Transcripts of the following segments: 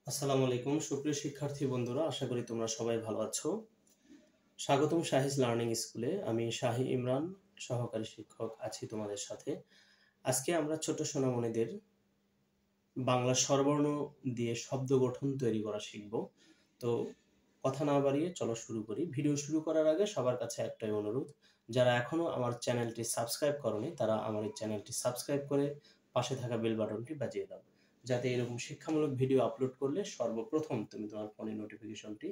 আসসালামু আলাইকুম সুপ্রিয় শিক্ষার্থী বন্ধুরা, আশা করি তোমরা সবাই ভালো আছো। স্বাগতম শাহিজ লার্নিং স্কুলে। আমি শাহি ইমরান, সহকারী শিক্ষক আছি তোমাদের সাথে। আজকে আমরা ছোট সোনামণিদের বাংলা স্বরবর্ণ দিয়ে শব্দ গঠন তৈরি করা শিখব। তো কথা না বাড়িয়ে চলো শুরু করি। ভিডিও শুরু করার আগে সবার কাছে একটাই অনুরোধ, যারা এখনো আমার চ্যানেলটি সাবস্ক্রাইব করনি তারা আমার এই চ্যানেলটি সাবস্ক্রাইব করে পাশে থাকা বেল বাটনটি বাজিয়ে দাও, যাতে এরকম শিক্ষামূলক ভিডিও আপলোড করলে সর্বপ্রথম তুমি তোমার ফোনে নোটিফিকেশনটি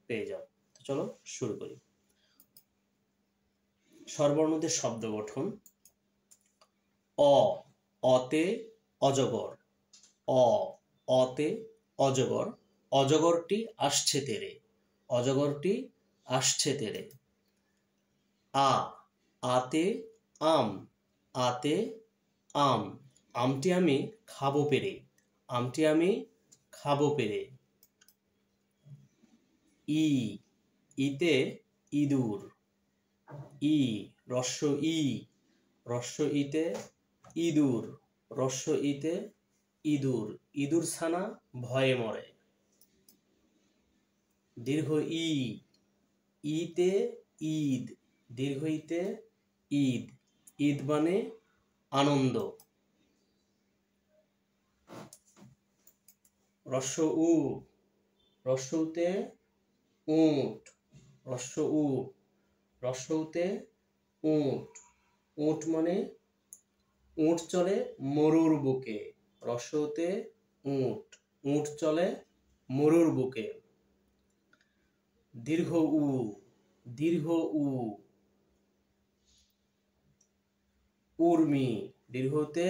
পেয়ে যাও। তো চলো শুরু করি। স্বরবর্ণদের শব্দ গঠন। অ, অতে অজগর। অ, অতে অজগর। অজগরটি আসছে তেরে। অজগরটি আসছে তেরে। আ, আতে আম। আতে আম। আমটি আমি খাবো পেরে। আমটি আমি খাবো পেরে। ই, ইতে ইঁদুর। ই, রস্য ই। রস্য ইতে ইঁদুর। রস্য ইতে ইঁদুর। ইঁদুর ছানা ভয়ে মরে। দীর্ঘ ই, ইতে ঈদ। দীর্ঘ ইতে ঈদ। ঈদ মানে আনন্দ। রস্য উ, রস্য উতে উট। রস্য উ, রস্য উতে উট। উট মানে উট চলে মরুর বুকে। রস্য উতে উট। উট চলে মরুর বুকে। দীর্ঘ উ, দীর্ঘ উ, উর্মি। দীর্ঘতে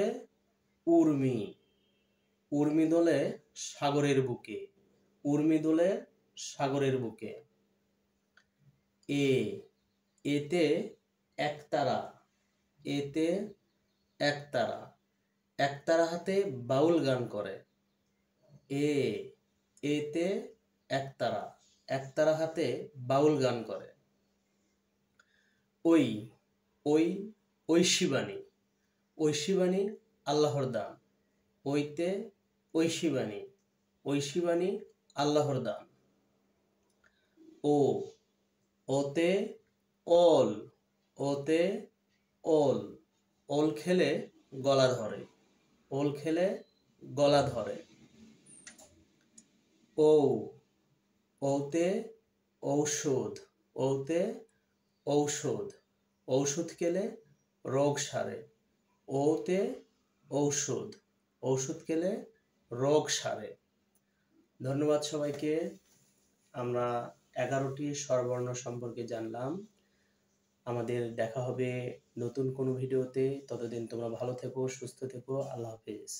উর্মি। উর্মি দোলে সাগরের বুকে। উর্মি দোলে সাগরের বুকে। এ, এতে একতারা। এতে একতারা। একতারা হাতে বাউল গান করে। এ, এতে একতারা। একতারা হাতে বাউল গান করে। ওই, ওই, ঐশীবাণী। ঐশীবাণী আল্লাহর দান। ওইতে ঐশীবাণী। ঐশীবাণী আল্লাহর দান। ও, ওতে ওল। ওতে ওল। ওল খেলে গলা ধরে। ওল খেলে গলা ধরে। ও, ওতে ঔষধ। ওতে ঔষধ। ঔষধ খেলে রোগ সারে। ওতে ঔষধ। ঔষধ খেলে রোগ সারে। ধন্যবাদ সবাইকে। আমরা 11টি স্বরবর্ণ সম্পর্কে জানলাম। আমাদের দেখা হবে নতুন কোনো ভিডিওতে। ততদিন তোমরা ভালো থেকো, সুস্থ থেকো। আল্লাহ হাফেজ।